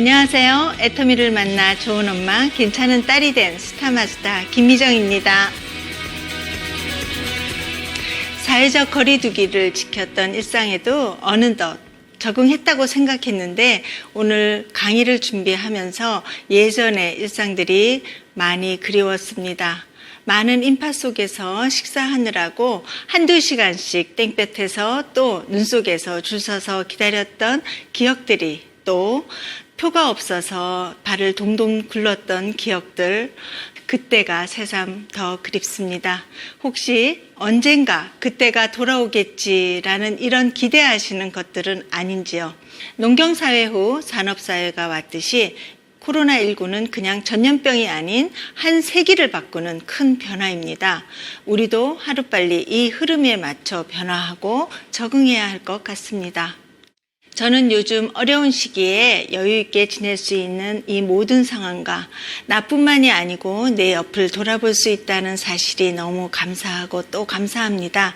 안녕하세요. 애터미를 만나 좋은 엄마, 괜찮은 딸이 된 스타마스터 김미정입니다. 사회적 거리두기를 지켰던 일상에도 어느덧 적응했다고 생각했는데 오늘 강의를 준비하면서 예전의 일상들이 많이 그리웠습니다. 많은 인파 속에서 식사하느라고 한두 시간씩 땡볕에서 또 눈 속에서 줄 서서 기다렸던 기억들이, 또 표가 없어서 발을 동동 굴렀던 기억들, 그때가 새삼 더 그립습니다. 혹시 언젠가 그때가 돌아오겠지라는 이런 기대하시는 것들은 아닌지요? 농경사회 후 산업사회가 왔듯이 코로나19는 그냥 전염병이 아닌 한 세기를 바꾸는 큰 변화입니다. 우리도 하루빨리 이 흐름에 맞춰 변화하고 적응해야 할 것 같습니다. 저는 요즘 어려운 시기에 여유 있게 지낼 수 있는 이 모든 상황과 나뿐만이 아니고 내 옆을 돌아볼 수 있다는 사실이 너무 감사하고 또 감사합니다.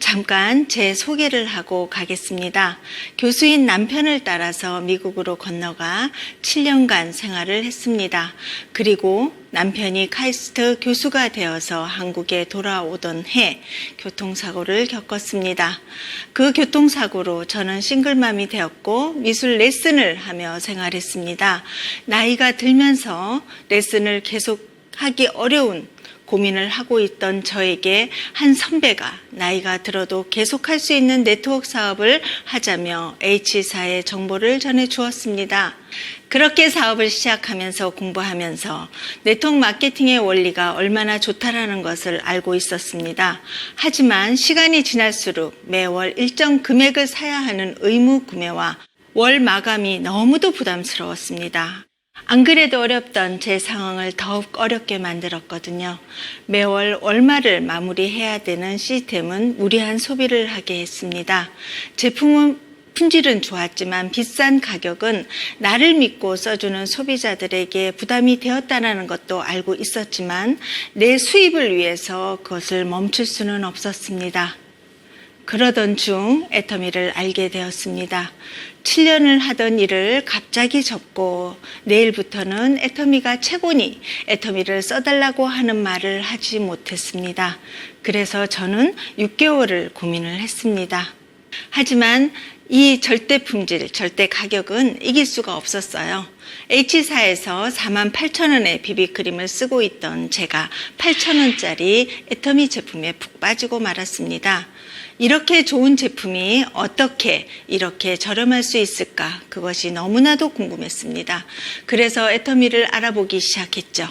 잠깐 제 소개를 하고 가겠습니다. 교수인 남편을 따라서 미국으로 건너가 7년간 생활을 했습니다. 그리고 남편이 카이스트 교수가 되어서 한국에 돌아오던 해 교통사고를 겪었습니다. 그 교통사고로 저는 싱글맘이 되었고 미술 레슨을 하며 생활했습니다. 나이가 들면서 레슨을 계속하기 어려운 고민을 하고 있던 저에게 한 선배가 나이가 들어도 계속할 수 있는 네트워크 사업을 하자며 H사의 정보를 전해주었습니다. 그렇게 사업을 시작하면서 공부하면서 네트워크 마케팅의 원리가 얼마나 좋다라는 것을 알고 있었습니다. 하지만 시간이 지날수록 매월 일정 금액을 사야 하는 의무 구매와 월 마감이 너무도 부담스러웠습니다. 안 그래도 어렵던 제 상황을 더욱 어렵게 만들었거든요. 매월 월말을 마무리해야 되는 시스템은 무리한 소비를 하게 했습니다. 제품은 품질은 좋았지만 비싼 가격은 나를 믿고 써주는 소비자들에게 부담이 되었다는 것도 알고 있었지만 내 수입을 위해서 그것을 멈출 수는 없었습니다. 그러던 중 애터미를 알게 되었습니다. 7년을 하던 일을 갑자기 접고 내일부터는 애터미가 최고니 애터미를 써달라고 하는 말을 하지 못했습니다. 그래서 저는 6개월을 고민을 했습니다. 하지만 이 절대 품질, 절대 가격은 이길 수가 없었어요. H사에서 48,000원의 비비크림을 쓰고 있던 제가 8,000원짜리 애터미 제품에 푹 빠지고 말았습니다. 이렇게 좋은 제품이 어떻게 이렇게 저렴할 수 있을까? 그것이 너무나도 궁금했습니다. 그래서 애터미를 알아보기 시작했죠.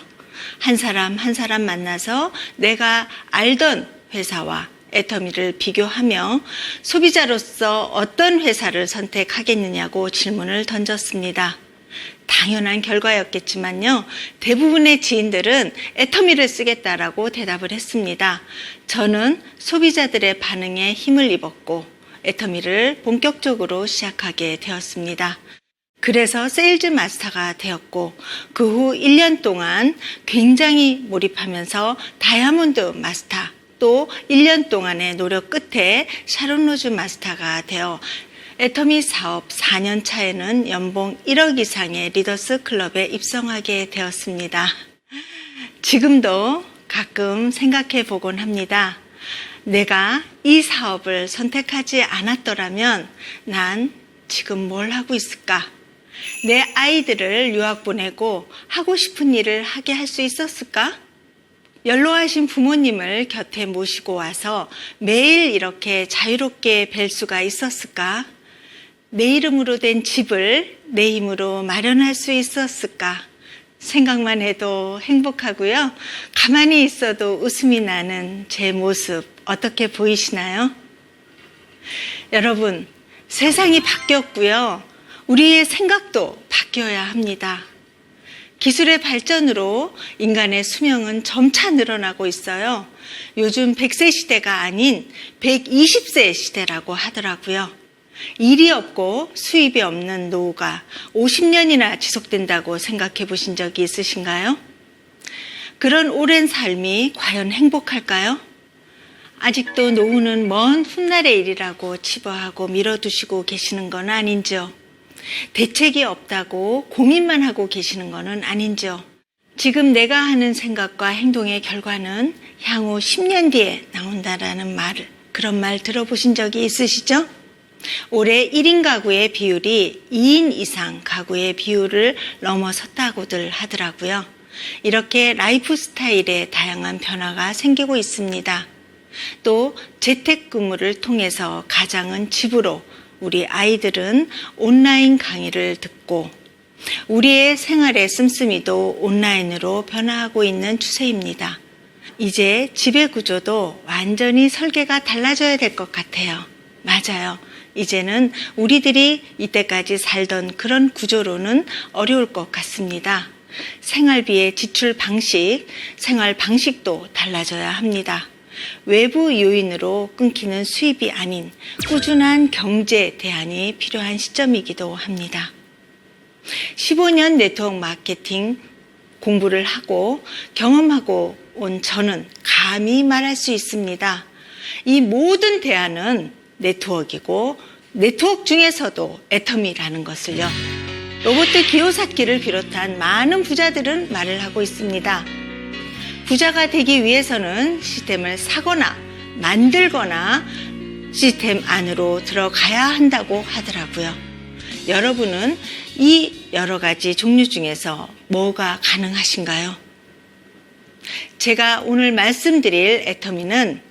한 사람 한 사람 만나서 내가 알던 회사와 애터미를 비교하며 소비자로서 어떤 회사를 선택하겠느냐고 질문을 던졌습니다. 당연한 결과였겠지만요. 대부분의 지인들은 애터미를 쓰겠다라고 대답을 했습니다. 저는 소비자들의 반응에 힘을 입었고 애터미를 본격적으로 시작하게 되었습니다. 그래서 세일즈 마스터가 되었고 그 후 1년 동안 굉장히 몰입하면서 다이아몬드 마스터, 또 1년 동안의 노력 끝에 샤론 로즈 마스터가 되어 애터미 사업 4년 차에는 연봉 1억 이상의 리더스 클럽에 입성하게 되었습니다. 지금도 가끔 생각해 보곤 합니다. 내가 이 사업을 선택하지 않았더라면 난 지금 뭘 하고 있을까? 내 아이들을 유학 보내고 하고 싶은 일을 하게 할 수 있었을까? 연로하신 부모님을 곁에 모시고 와서 매일 이렇게 자유롭게 뵐 수가 있었을까? 내 이름으로 된 집을 내 힘으로 마련할 수 있었을까? 생각만 해도 행복하고요. 가만히 있어도 웃음이 나는 제 모습 어떻게 보이시나요? 여러분, 세상이 바뀌었고요. 우리의 생각도 바뀌어야 합니다. 기술의 발전으로 인간의 수명은 점차 늘어나고 있어요. 요즘 100세 시대가 아닌 120세 시대라고 하더라고요. 일이 없고 수입이 없는 노후가 50년이나 지속된다고 생각해 보신 적이 있으신가요? 그런 오랜 삶이 과연 행복할까요? 아직도 노후는 먼 훗날의 일이라고 치부하고 밀어두시고 계시는 건 아닌지요? 대책이 없다고 고민만 하고 계시는 것은 아닌지요. 지금 내가 하는 생각과 행동의 결과는 향후 10년 뒤에 나온다라는 그런 말 들어보신 적이 있으시죠? 올해 1인 가구의 비율이 2인 이상 가구의 비율을 넘어섰다고들 하더라고요. 이렇게 라이프 스타일에 다양한 변화가 생기고 있습니다. 또 재택근무를 통해서 가장은 집으로, 우리 아이들은 온라인 강의를 듣고 우리의 생활의 씀씀이도 온라인으로 변화하고 있는 추세입니다. 이제 지배 구조도 완전히 설계가 달라져야 될 것 같아요. 맞아요. 이제는 우리들이 이때까지 살던 그런 구조로는 어려울 것 같습니다. 생활비의 지출 방식, 생활 방식도 달라져야 합니다. 외부 요인으로 끊기는 수입이 아닌 꾸준한 경제 대안이 필요한 시점이기도 합니다. 15년 네트워크 마케팅 공부를 하고 경험하고 온 저는 감히 말할 수 있습니다. 이 모든 대안은 네트워크이고 네트워크 중에서도 애터미라는 것을요. 로버트 기요사키를 비롯한 많은 부자들은 말을 하고 있습니다. 부자가 되기 위해서는 시스템을 사거나 만들거나 시스템 안으로 들어가야 한다고 하더라고요. 여러분은 이 여러 가지 종류 중에서 뭐가 가능하신가요? 제가 오늘 말씀드릴 애터미는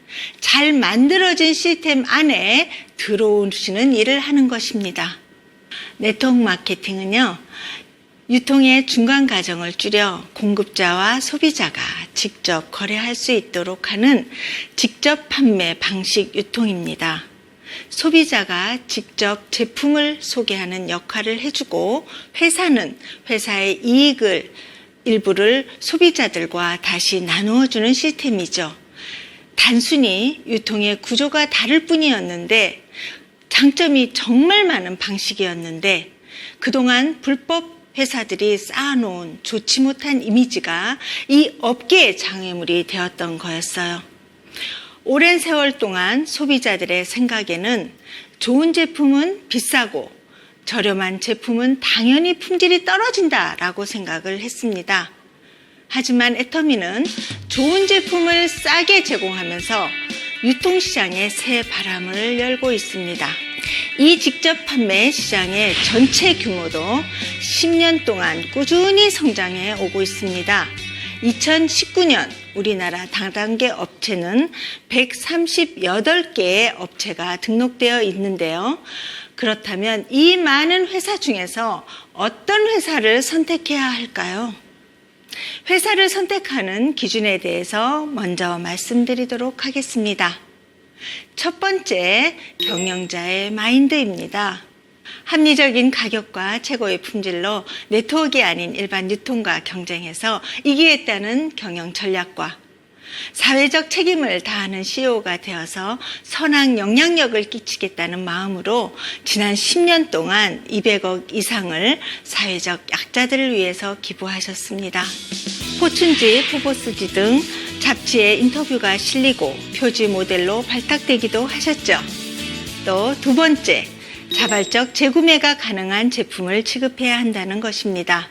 잘 만들어진 시스템 안에 들어오시는 일을 하는 것입니다. 네트워크 마케팅은요, 유통의 중간 과정을 줄여 공급자와 소비자가 직접 거래할 수 있도록 하는 직접 판매 방식 유통입니다. 소비자가 직접 제품을 소개하는 역할을 해주고 회사는 회사의 이익을 일부를 소비자들과 다시 나누어주는 시스템이죠. 단순히 유통의 구조가 다를 뿐이었는데 장점이 정말 많은 방식이었는데 그동안 불법 회사들이 쌓아놓은 좋지 못한 이미지가 이 업계의 장애물이 되었던 거였어요. 오랜 세월 동안 소비자들의 생각에는 좋은 제품은 비싸고 저렴한 제품은 당연히 품질이 떨어진다라고 생각을 했습니다. 하지만 애터미는 좋은 제품을 싸게 제공하면서 유통시장에 새 바람을 열고 있습니다. 이 직접 판매 시장의 전체 규모도 10년 동안 꾸준히 성장해 오고 있습니다. 2019년 우리나라 다단계 업체는 138개의 업체가 등록되어 있는데요. 그렇다면 이 많은 회사 중에서 어떤 회사를 선택해야 할까요? 회사를 선택하는 기준에 대해서 먼저 말씀드리도록 하겠습니다. 첫 번째, 경영자의 마인드입니다. 합리적인 가격과 최고의 품질로 네트워크가 아닌 일반 유통과 경쟁해서 이기겠다는 경영 전략과 사회적 책임을 다하는 CEO가 되어서 선한 영향력을 끼치겠다는 마음으로 지난 10년 동안 200억 이상을 사회적 약자들을 위해서 기부하셨습니다. 포춘지, 포브스지 등 잡지에 인터뷰가 실리고 표지 모델로 발탁되기도 하셨죠. 또 두 번째, 자발적 재구매가 가능한 제품을 취급해야 한다는 것입니다.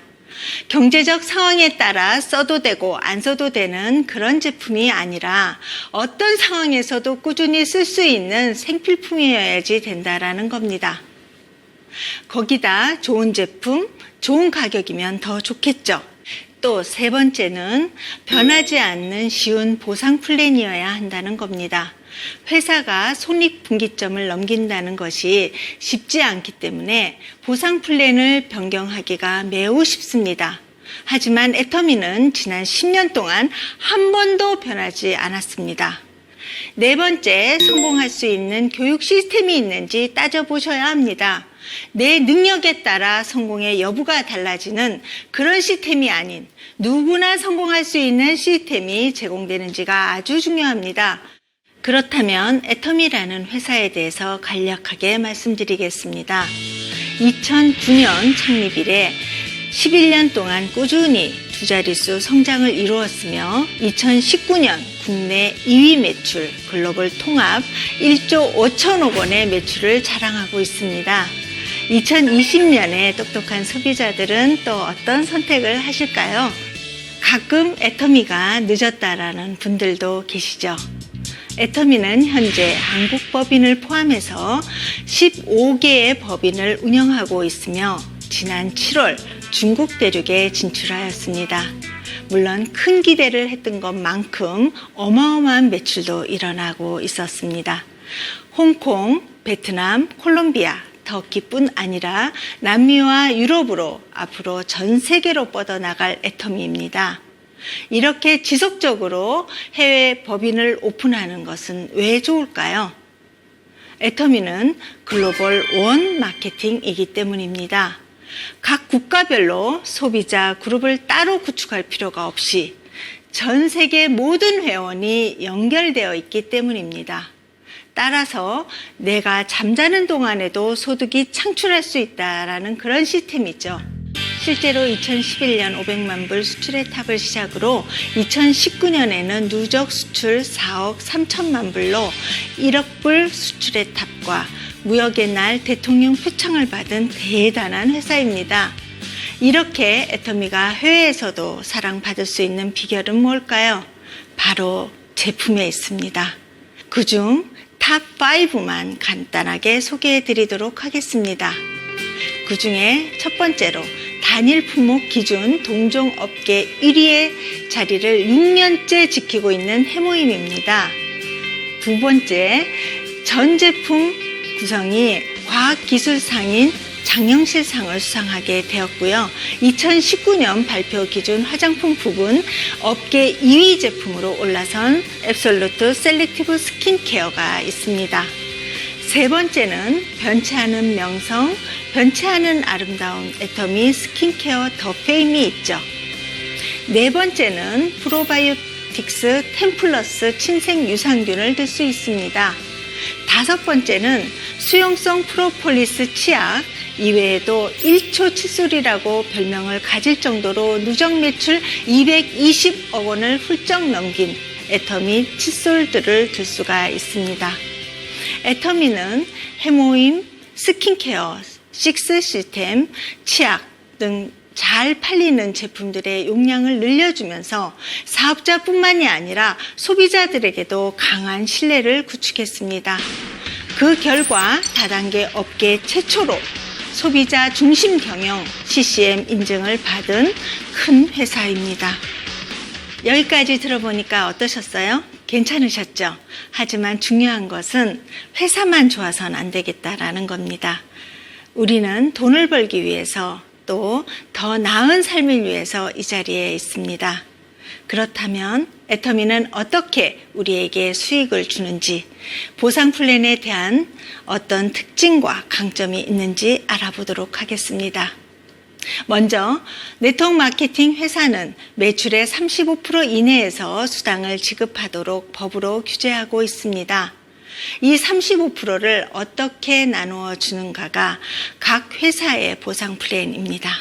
경제적 상황에 따라 써도 되고 안 써도 되는 그런 제품이 아니라 어떤 상황에서도 꾸준히 쓸 수 있는 생필품이어야지 된다라는 겁니다. 거기다 좋은 제품, 좋은 가격이면 더 좋겠죠. 또 세 번째는 변하지 않는 쉬운 보상 플랜이어야 한다는 겁니다. 회사가 손익분기점을 넘긴다는 것이 쉽지 않기 때문에 보상 플랜을 변경하기가 매우 쉽습니다. 하지만 애터미는 지난 10년 동안 한 번도 변하지 않았습니다. 네 번째, 성공할 수 있는 교육 시스템이 있는지 따져보셔야 합니다. 내 능력에 따라 성공의 여부가 달라지는 그런 시스템이 아닌 누구나 성공할 수 있는 시스템이 제공되는지가 아주 중요합니다. 그렇다면 애터미라는 회사에 대해서 간략하게 말씀드리겠습니다. 2009년 창립 이래 11년 동안 꾸준히 두 자릿수 성장을 이루었으며 2019년 국내 2위 매출, 글로벌 통합 1조 5천억 원의 매출을 자랑하고 있습니다. 2020년에 똑똑한 소비자들은 또 어떤 선택을 하실까요? 가끔 애터미가 늦었다라는 분들도 계시죠. 애터미는 현재 한국 법인을 포함해서 15개의 법인을 운영하고 있으며 지난 7월 중국 대륙에 진출하였습니다. 물론 큰 기대를 했던 것만큼 어마어마한 매출도 일어나고 있었습니다. 홍콩, 베트남, 콜롬비아, 터키뿐 아니라 남미와 유럽으로 앞으로 전 세계로 뻗어나갈 애터미입니다. 이렇게 지속적으로 해외 법인을 오픈하는 것은 왜 좋을까요? 애터미는 글로벌 원 마케팅이기 때문입니다. 각 국가별로 소비자 그룹을 따로 구축할 필요가 없이 전 세계 모든 회원이 연결되어 있기 때문입니다. 따라서 내가 잠자는 동안에도 소득이 창출할 수 있다라는 그런 시스템이죠. 실제로 2011년 500만 불 수출의 탑을 시작으로 2019년에는 누적 수출 4억 3천만 불로 1억 불 수출의 탑과 무역의 날 대통령 표창을 받은 대단한 회사입니다. 이렇게 애터미가 해외에서도 사랑받을 수 있는 비결은 뭘까요? 바로 제품에 있습니다. 그중 탑 5만 간단하게 소개해 드리도록 하겠습니다. 그 중에 첫 번째로 단일 품목 기준 동종업계 1위의 자리를 6년째 지키고 있는 해모임입니다. 두 번째, 전 제품 구성이 과학기술상인 장영실상을 수상하게 되었고요. 2019년 발표 기준 화장품 부분 업계 2위 제품으로 올라선 앱솔루트 셀렉티브 스킨케어가 있습니다. 세 번째는 변치 않은 명성, 변치 않은 아름다운 애터미 스킨케어 더 페임이 있죠. 네 번째는 프로바이오틱스 10플러스 친생 유산균을 들 수 있습니다. 다섯 번째는 수용성 프로폴리스 치약, 이외에도 1초 칫솔이라고 별명을 가질 정도로 누적 매출 220억 원을 훌쩍 넘긴 애터미 칫솔들을 들 수가 있습니다. 애터미는 해모임, 스킨케어, 식스 시스템, 치약 등 잘 팔리는 제품들의 용량을 늘려주면서 사업자뿐만이 아니라 소비자들에게도 강한 신뢰를 구축했습니다. 그 결과 다단계 업계 최초로 소비자 중심 경영 CCM 인증을 받은 큰 회사입니다. 여기까지 들어보니까 어떠셨어요? 괜찮으셨죠? 하지만 중요한 것은 회사만 좋아서는 안 되겠다라는 겁니다. 우리는 돈을 벌기 위해서 또 더 나은 삶을 위해서 이 자리에 있습니다. 그렇다면 애터미는 어떻게 우리에게 수익을 주는지, 보상 플랜에 대한 어떤 특징과 강점이 있는지 알아보도록 하겠습니다. 먼저 네트워크 마케팅 회사는 매출의 35% 이내에서 수당을 지급하도록 법으로 규제하고 있습니다. 이 35%를 어떻게 나누어 주는가가 각 회사의 보상 플랜입니다.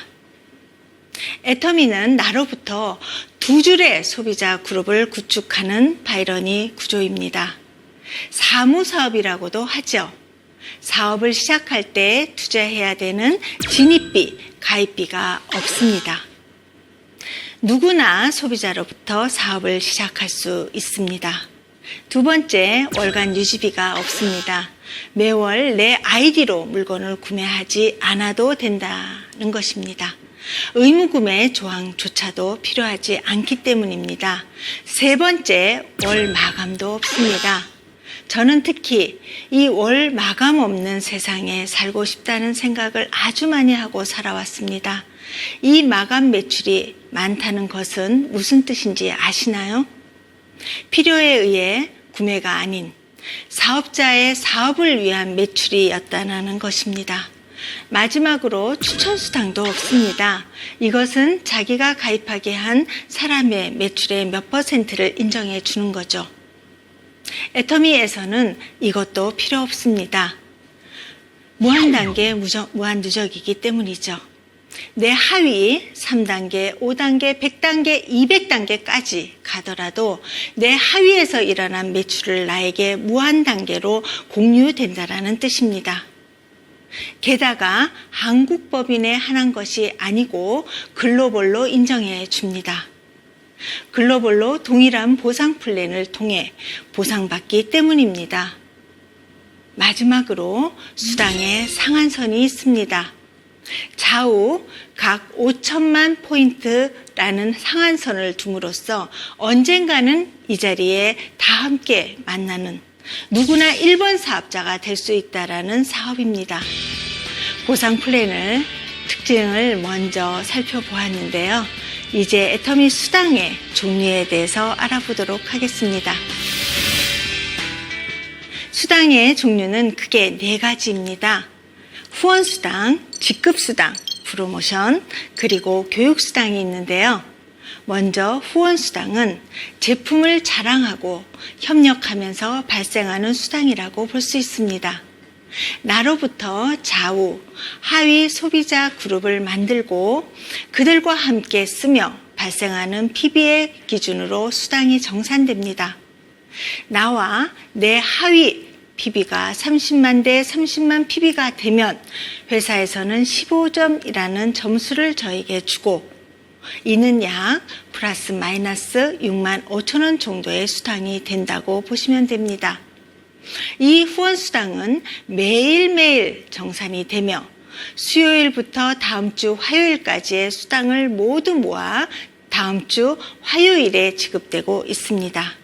애터미는 나로부터 두 줄의 소비자 그룹을 구축하는 바이러니 구조입니다. 사무사업이라고도 하죠. 사업을 시작할 때 투자해야 되는 진입비, 가입비가 없습니다. 누구나 소비자로부터 사업을 시작할 수 있습니다. 두 번째, 월간 유지비가 없습니다. 매월 내 아이디로 물건을 구매하지 않아도 된다는 것입니다. 의무구매 조항조차도 필요하지 않기 때문입니다. 세 번째, 월 마감도 없습니다. 저는 특히 이 월 마감 없는 세상에 살고 싶다는 생각을 아주 많이 하고 살아왔습니다. 이 마감 매출이 많다는 것은 무슨 뜻인지 아시나요? 필요에 의해 구매가 아닌 사업자의 사업을 위한 매출이었다는 것입니다. 마지막으로 추천수당도 없습니다. 이것은 자기가 가입하게 한 사람의 매출의 몇 %를 인정해 주는 거죠. 애터미에서는 이것도 필요 없습니다. 무한단계, 무한누적이기 때문이죠. 내 하위 3단계, 5단계, 100단계, 200단계까지 가더라도 내 하위에서 일어난 매출을 나에게 무한단계로 공유된다는 뜻입니다. 게다가 한국 법인에 한한 것이 아니고 글로벌로 인정해 줍니다. 글로벌로 동일한 보상 플랜을 통해 보상받기 때문입니다. 마지막으로 수당의 상한선이 있습니다. 좌우 각 5천만 포인트라는 상한선을 둠으로써 언젠가는 이 자리에 다 함께 만나는 누구나 1번 사업자가 될 수 있다는 사업입니다. 보상 플랜을 특징을 먼저 살펴보았는데요. 이제 애터미 수당의 종류에 대해서 알아보도록 하겠습니다. 수당의 종류는 크게 4가지입니다. 후원수당, 직급수당, 프로모션, 그리고 교육수당이 있는데요. 먼저 후원수당은 제품을 자랑하고 협력하면서 발생하는 수당이라고 볼 수 있습니다. 나로부터 좌우, 하위 소비자 그룹을 만들고 그들과 함께 쓰며 발생하는 PB의 기준으로 수당이 정산됩니다. 나와 내 하위 PB가 30만 대 30만 PB가 되면 회사에서는 15점이라는 점수를 저에게 주고 이는 약 플러스 마이너스 6만 5천 원 정도의 수당이 된다고 보시면 됩니다. 이 후원수당은 매일매일 정산이 되며 수요일부터 다음 주 화요일까지의 수당을 모두 모아 다음 주 화요일에 지급되고 있습니다.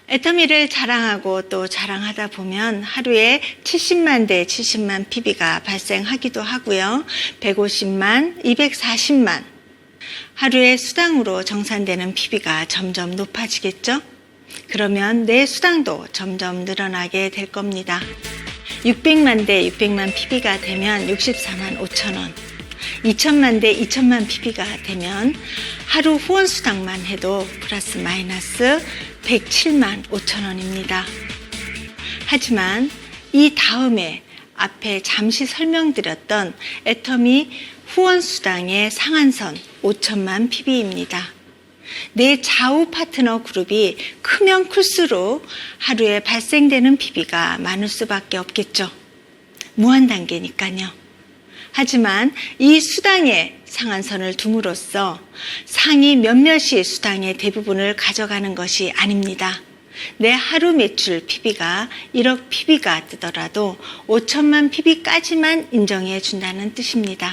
애터미를 자랑하고 또 자랑하다 보면 하루에 70만 대 70만 PB가 발생하기도 하고요. 150만, 240만 하루에 수당으로 정산되는 PB가 점점 높아지겠죠? 그러면 내 수당도 점점 늘어나게 될 겁니다. 600만 대 600만 PB가 되면 64만 5천 원, 2천만 대 2천만 PB가 되면 하루 후원 수당만 해도 플러스 마이너스 107만 5천 원입니다. 하지만 이 다음에 앞에 잠시 설명드렸던 애터미 후원 수당의 상한선 5천만 PB입니다. 내 좌우 파트너 그룹이 크면 클수록 하루에 발생되는 PB가 많을 수밖에 없겠죠. 무한 단계니까요. 하지만 이 수당의 상한선을 둠으로써 상위 몇몇이 수당의 대부분을 가져가는 것이 아닙니다. 내 하루 매출 PB가 1억 PB가 뜨더라도 5천만 PB까지만 인정해 준다는 뜻입니다.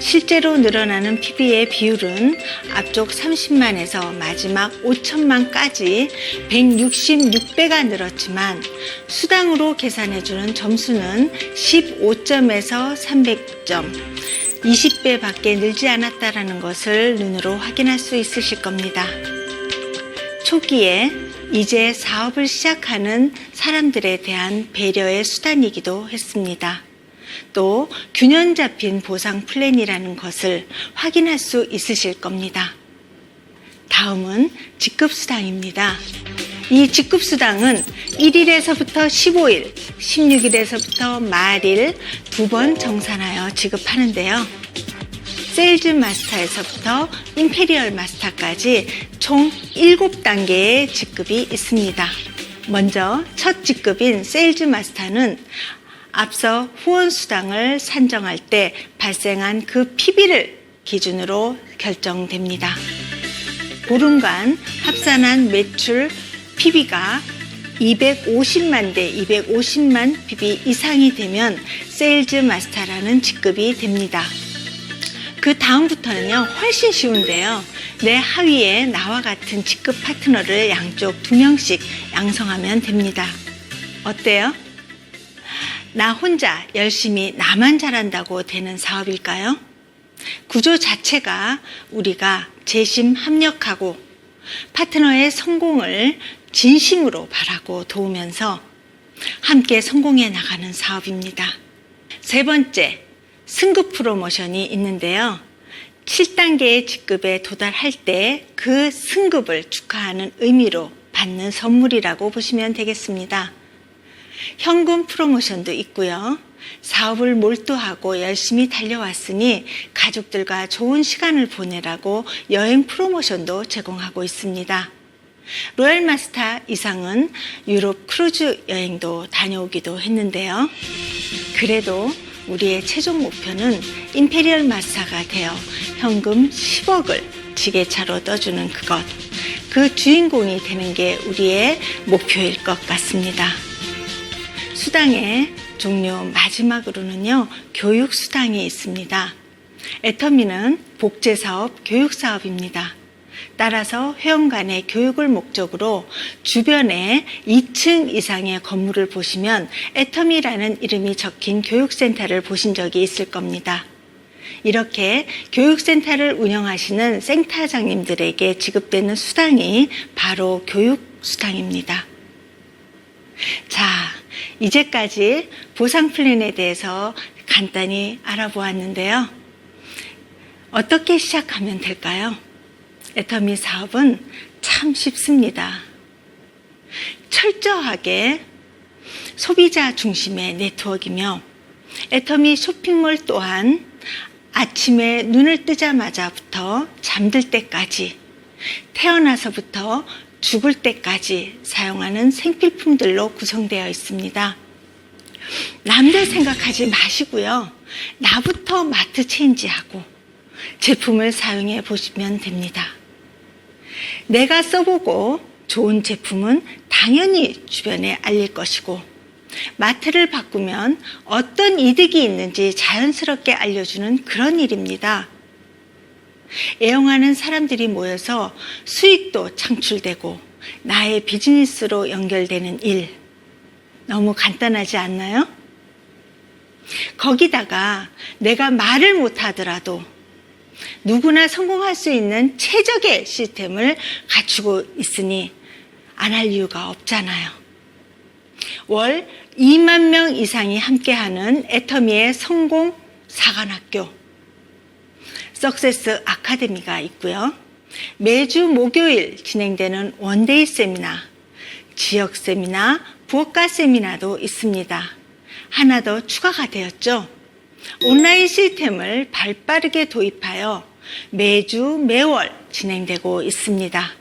실제로 늘어나는 PB의 비율은 앞쪽 30만에서 마지막 5천만까지 166배가 늘었지만 수당으로 계산해주는 점수는 15점에서 300점, 20배밖에 늘지 않았다는 것을 눈으로 확인할 수 있으실 겁니다. 초기에 이제 사업을 시작하는 사람들에 대한 배려의 수단이기도 했습니다. 또 균형 잡힌 보상 플랜이라는 것을 확인할 수 있으실 겁니다. 다음은 직급수당입니다. 이 직급수당은 1일에서부터 15일, 16일에서부터 말일 2번 정산하여 지급하는데요. 세일즈 마스터에서부터 임페리얼 마스터까지 총 7단계의 직급이 있습니다. 먼저 첫 직급인 세일즈 마스터는 앞서 후원수당을 산정할 때 발생한 그 PB를 기준으로 결정됩니다. 보름간 합산한 매출 PB가 250만 대 250만 PB 이상이 되면 세일즈 마스터라는 직급이 됩니다. 그 다음부터는요, 훨씬 쉬운데요. 내 하위에 나와 같은 직급 파트너를 양쪽 2명씩 양성하면 됩니다. 어때요? 나 혼자 열심히 나만 잘한다고 되는 사업일까요? 구조 자체가 우리가 재심 합력하고 파트너의 성공을 진심으로 바라고 도우면서 함께 성공해 나가는 사업입니다. 세 번째, 승급 프로모션이 있는데요. 7단계의 직급에 도달할 때 그 승급을 축하하는 의미로 받는 선물이라고 보시면 되겠습니다. 현금 프로모션도 있고요. 사업을 몰두하고 열심히 달려왔으니 가족들과 좋은 시간을 보내라고 여행 프로모션도 제공하고 있습니다. 로얄 마스터 이상은 유럽 크루즈 여행도 다녀오기도 했는데요. 그래도 우리의 최종 목표는 임페리얼 마스터가 되어 현금 10억을 지게차로 떠주는 그것, 그 주인공이 되는 게 우리의 목표일 것 같습니다. 수당의 종류 마지막으로는요, 교육수당이 있습니다. 애터미는 복제사업, 교육사업입니다. 따라서 회원 간의 교육을 목적으로 주변에 2층 이상의 건물을 보시면 애터미라는 이름이 적힌 교육센터를 보신 적이 있을 겁니다. 이렇게 교육센터를 운영하시는 센터장님들에게 지급되는 수당이 바로 교육수당입니다. 자, 이제까지 보상 플랜에 대해서 간단히 알아보았는데요. 어떻게 시작하면 될까요? 애터미 사업은 참 쉽습니다. 철저하게 소비자 중심의 네트워크이며 애터미 쇼핑몰 또한 아침에 눈을 뜨자마자부터 잠들 때까지, 태어나서부터 죽을 때까지 사용하는 생필품들로 구성되어 있습니다. 남들 생각하지 마시고요. 나부터 마트 체인지하고 제품을 사용해 보시면 됩니다. 내가 써보고 좋은 제품은 당연히 주변에 알릴 것이고, 마트를 바꾸면 어떤 이득이 있는지 자연스럽게 알려주는 그런 일입니다. 애용하는 사람들이 모여서 수익도 창출되고 나의 비즈니스로 연결되는 일, 너무 간단하지 않나요? 거기다가 내가 말을 못하더라도 누구나 성공할 수 있는 최적의 시스템을 갖추고 있으니 안 할 이유가 없잖아요. 월 2만 명 이상이 함께하는 애터미의 성공 사관학교, 석세스 아카데미가 있고요. 매주 목요일 진행되는 원데이 세미나, 지역 세미나, 부업가 세미나도 있습니다. 하나 더 추가가 되었죠. 온라인 시스템을 발빠르게 도입하여 매주 매월 진행되고 있습니다.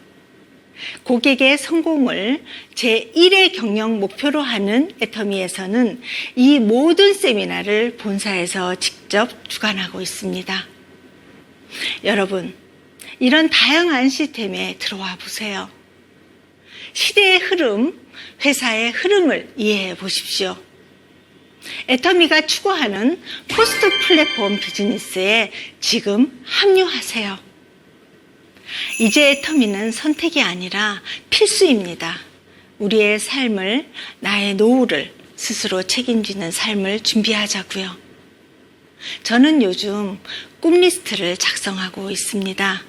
고객의 성공을 제1의 경영 목표로 하는 애터미에서는 이 모든 세미나를 본사에서 직접 주관하고 있습니다. 여러분, 이런 다양한 시스템에 들어와 보세요. 시대의 흐름, 회사의 흐름을 이해해 보십시오. 애터미가 추구하는 포스트 플랫폼 비즈니스에 지금 합류하세요. 이제 애터미는 선택이 아니라 필수입니다. 우리의 삶을, 나의 노후를 스스로 책임지는 삶을 준비하자고요. 저는 요즘 꿈 리스트를 작성하고 있습니다.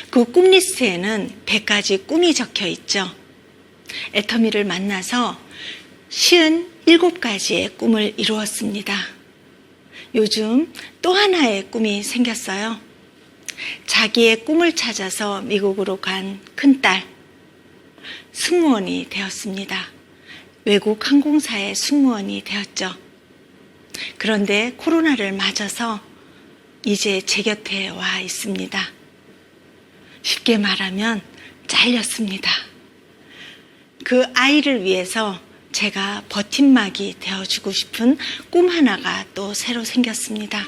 그 꿈 리스트에는 100가지 꿈이 적혀 있죠. 애터미를 만나서 57가지의 꿈을 이루었습니다. 요즘 또 하나의 꿈이 생겼어요. 자기의 꿈을 찾아서 미국으로 간 큰딸, 승무원이 되었습니다. 외국 항공사의 승무원이 되었죠. 그런데 코로나를 맞아서 이제 제 곁에 와 있습니다. 쉽게 말하면 잘렸습니다. 그 아이를 위해서 제가 버팀막이 되어주고 싶은 꿈 하나가 또 새로 생겼습니다.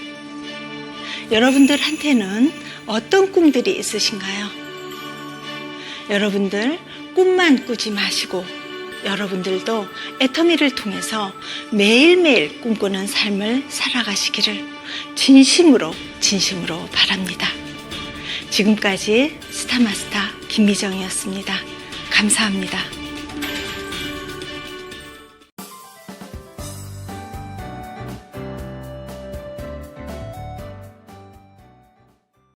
여러분들한테는 어떤 꿈들이 있으신가요? 여러분들 꿈만 꾸지 마시고 여러분들도 애터미를 통해서 매일매일 꿈꾸는 삶을 살아가시기를 진심으로 바랍니다. 지금까지 스타마스터 김미정이었습니다. 감사합니다.